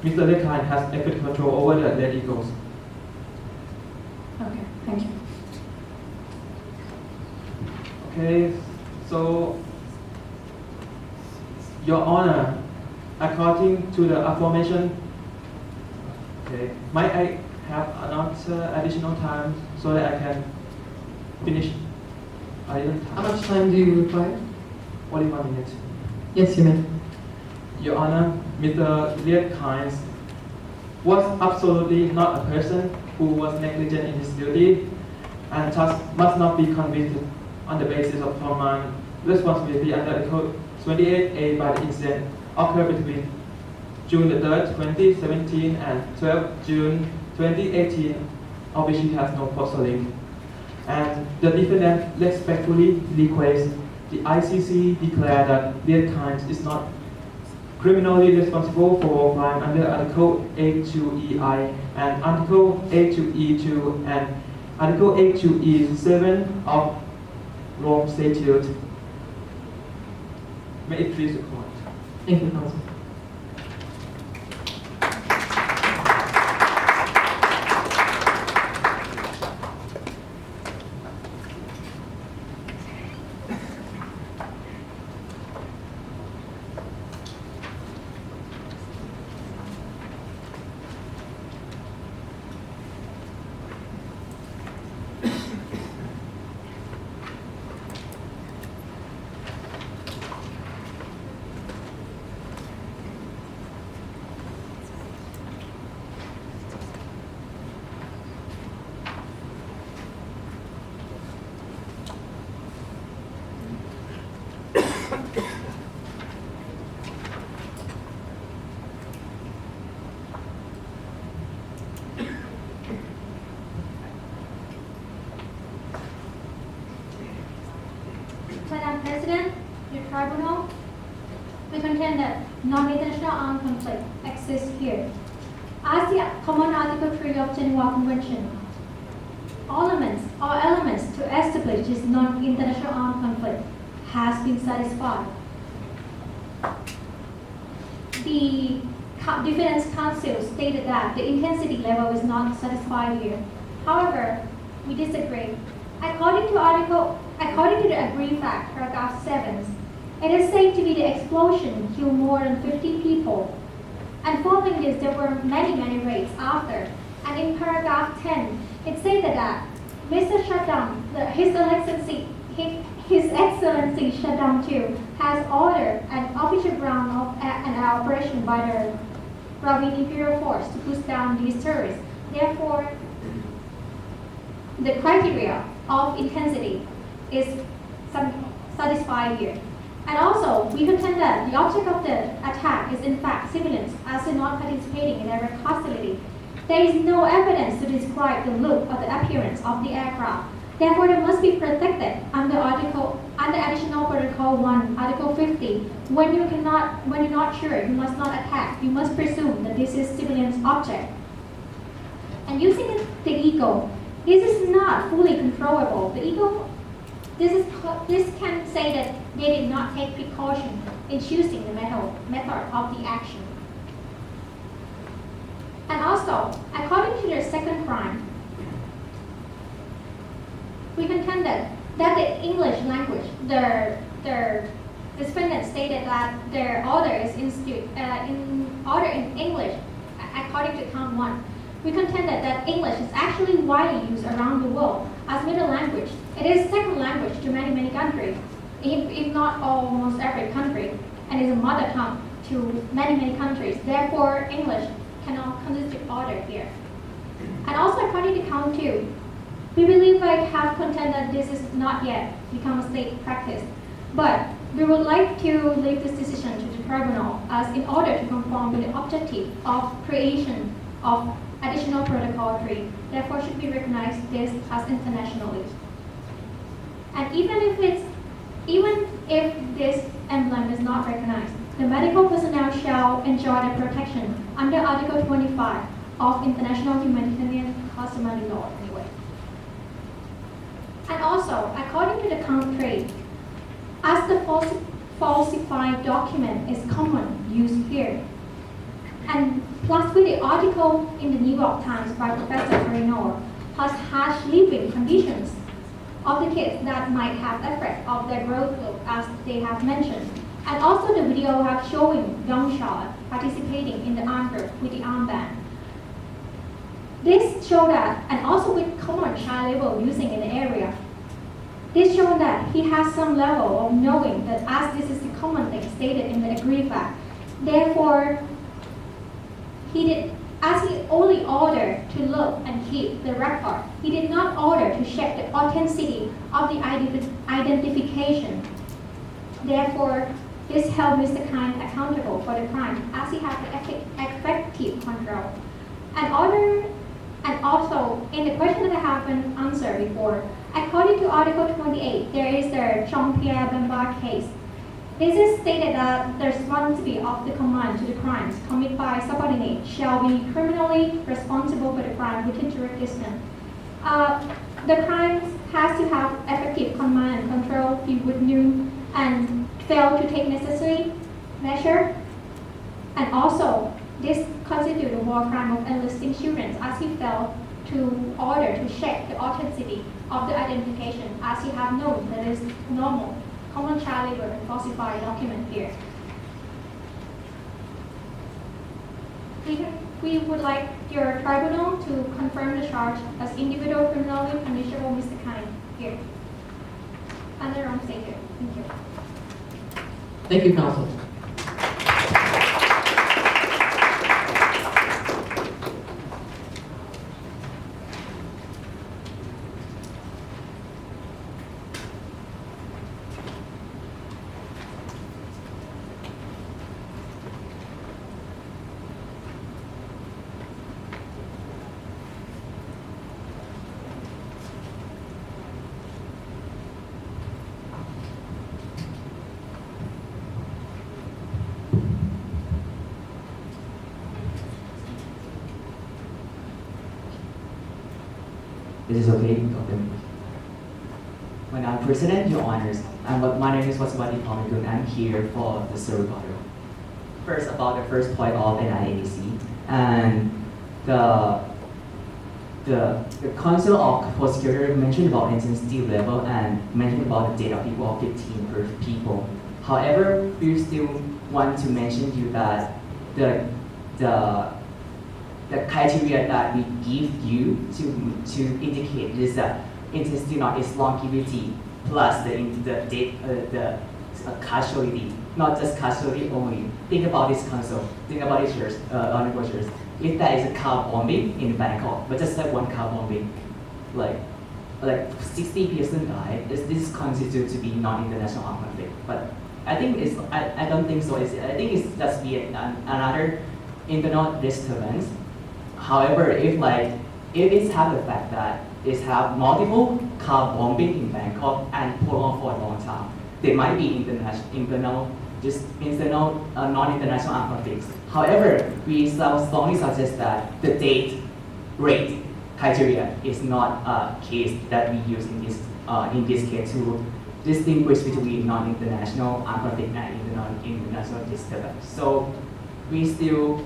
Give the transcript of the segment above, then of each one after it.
Mr. Lekine has effective control over the Red Eagles. Okay, thank you. Okay, so Your Honor, according to the aforementioned, okay, might I have another additional time so that I can finish a little How time? much time do you require? Only 1 minute. Yes, you may. Your Honor, Mr. Liekine was absolutely not a person who was negligent in his duty and thus must not be convicted on the basis of command responsibility under Article 28A by the incident occurred between June the 3rd, 2017 and 12 June 2018, of which he has no causal link. And the defendant respectfully requests the ICC declare that Liekine is not criminally responsible for crime under Article 8.2EI and Article 8.2E2 and Article 8.2E7 of Rome Statute. May it please the court. Thank you, counsel. Madam President, the tribunal, we contend that non-international armed conflict exists here. As the Common Article 3 of Geneva Convention, all elements to establish this non-international armed conflict has been satisfied. The Defense Council stated that the intensity level is not satisfied here. However, we disagree. According to the agreed fact, paragraph 7, it is said to be the explosion killed more than 50 people. And following this, there were many raids after. And in paragraph 10, it stated that Mr. Shaddam, His Excellency Shaddam II, has ordered an official ground of an operation by the Ravine Imperial Force to push down these terrorists. Therefore, the criteria of intensity is satisfied here. And also, we contend that the object of the attack is in fact civilians, as they're not participating in direct hostility. There is no evidence to describe the look or the appearance of the aircraft. Therefore, they must be protected under Additional Protocol 1, Article 50. When you're not sure, you must not attack. You must presume that this is civilian object. And using the Eagle, this is not fully controllable. The Eagle, this can say that they did not take precaution in choosing the method of the action. And also, according to their second crime, we contended that the English language, their defendant stated that their order is in English, according to count 1. We contended that English is actually widely used around the world as middle language. It is second language to many countries, if not almost every country, and is a mother tongue to many countries. Therefore, English cannot constitute order here. And also, according to count 2, we believe I have contended that this is not yet become a state practice, but we would like to leave this decision to the tribunal as in order to conform with the objective of creation of Additional Protocol 3. Therefore, should we recognize this as internationally. And even if this emblem is not recognized, the medical personnel shall enjoy the protection under Article 25 of International Humanitarian Customary Law anyway. And also, according to the count 3, as the falsified document is common use here, And plus with the article in the New York Times by Professor Reynor, plus harsh living conditions of the kids that might have effect of their growth as they have mentioned. And also the video have showing young child participating in the arm group with the armband. This show that, and also with common child label using in the area, this show that he has some level of knowing that as this is the common thing stated in the agree fact. Therefore, as he only ordered to look and keep the record, he did not order to check the authenticity of the identification. Therefore, this held Mr. Kine accountable for the crime as he had the effective control. And also, in the question that I haven't answered before, according to Article 28, there is the Jean-Pierre Bemba case. This is stated that the responsibility of the command to the crimes committed by subordinate shall be criminally responsible for the crime within jurisdiction. The crimes has to have effective command and control. He would knew and fail to take necessary measure. And also, this constitutes a war crime of enlisting children as he failed to order to check the authenticity of the identification as he have known that is normal, common child labor and falsified document here. We would like your tribunal to confirm the charge as individual criminally punishable Mr. Kine here. Under Ram Sager. Thank you. Thank you, counsel. This is okay, Dr. Madam President, Your Honors, my name is Waswati Pamagun. I'm here for the survival. First, about the first point of NIAC and the Council of Prosecutor mentioned about intensity level and mentioned about the data people of 15 per people. However, we still want to mention to you that the criteria that we give you to indicate is that intensity not is longevity plus the casualty, not just casualty only. Think about this council, think about this honorable jurors. If there is a car bombing in Bangkok, but just like one car bombing, like 60 person died, this constitutes to be non-international armed conflict. But I think I don't think so. I think it's just be another internal disturbance. However, if it's have the fact that it's have multiple car bombing in Bangkok and prolonged for a long time, there might be internal non-international armed conflicts. However, we strongly suggest that the date rate criteria is not a case that we use in this case to distinguish between non-international armed conflict and international disturbance. So we still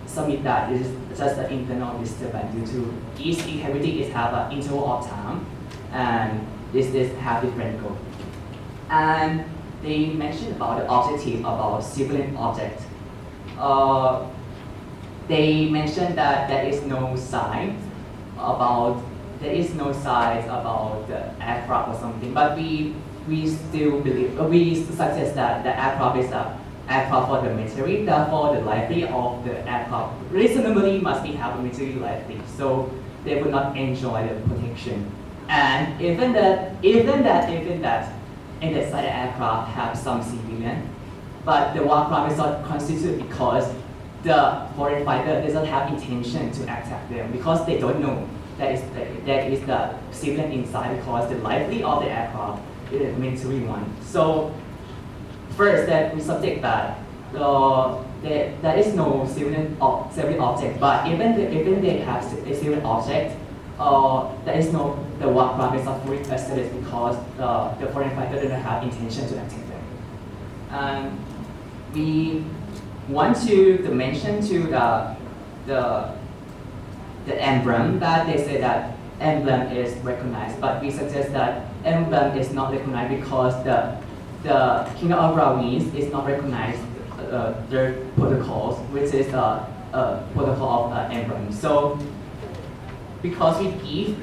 submit that it is just an internal disturbance due to each activity is have an interval of time and this have different goal. And they mentioned about the objective about civilian object. They mentioned that there is no sign about the aircraft or something, but we still believe we suggest that the aircraft is a aircraft for the military, therefore the liability of the aircraft reasonably must be have a military liability, so they would not enjoy the protection. And even that in the side aircraft have some civilian, but the war crime is not constituted because the foreign fighter doesn't have intention to attack them because they don't know that is the civilian inside because the liability of the aircraft is a military one. So first, that we subject that there is no civilian object, but even they have a civilian object, there is no the war crime is not fully established because the foreign fighter didn't have intention to attack them. And we want to mention to the emblem that they say that emblem is recognized, but we suggest that emblem is not recognized because the Kingdom of Brownies is not recognized their protocols, which is a protocol of emblem. So because we give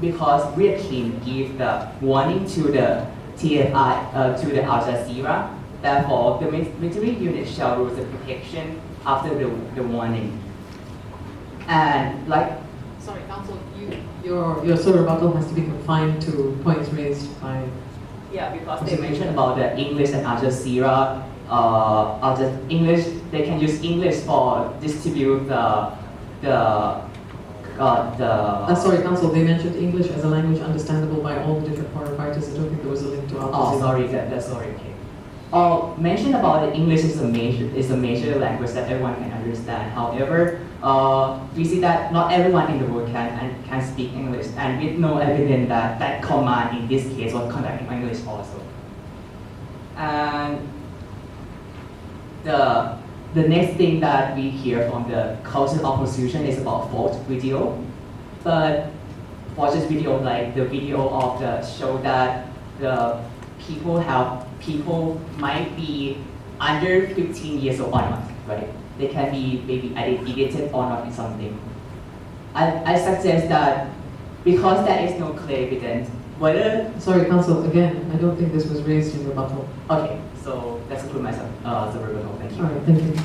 because Red Team give the warning to the TFI to the Al Jazeera, therefore the military unit shall lose the protection after the warning. And like, Sorry, counsel, your sort of rebuttal has to be confined to points raised by. yeah, because they mentioned about the English and Al Jazeera, English, they can use English for distribute Sorry, counsel, they mentioned English as a language understandable by all the different foreign fighters. I don't think there was a link to Al Oh, Jazeera. sorry, that's sorry. Okay. Mention about the English is a major language that everyone can understand. However, we see that not everyone in the world can speak English, and with no evidence that command in this case was conducted in English also. And the next thing that we hear from the cultural opposition is about forged video, but forged video, like the video of the show that the people might be under 15 years old or not, right? They can be maybe identified or not in something. I suggest that because there is no clear evidence, whether... Sorry, counsel, again, I don't think this was raised in rebuttal. Okay, so let's conclude myself, the rebuttal. Thank you. All right, thank you.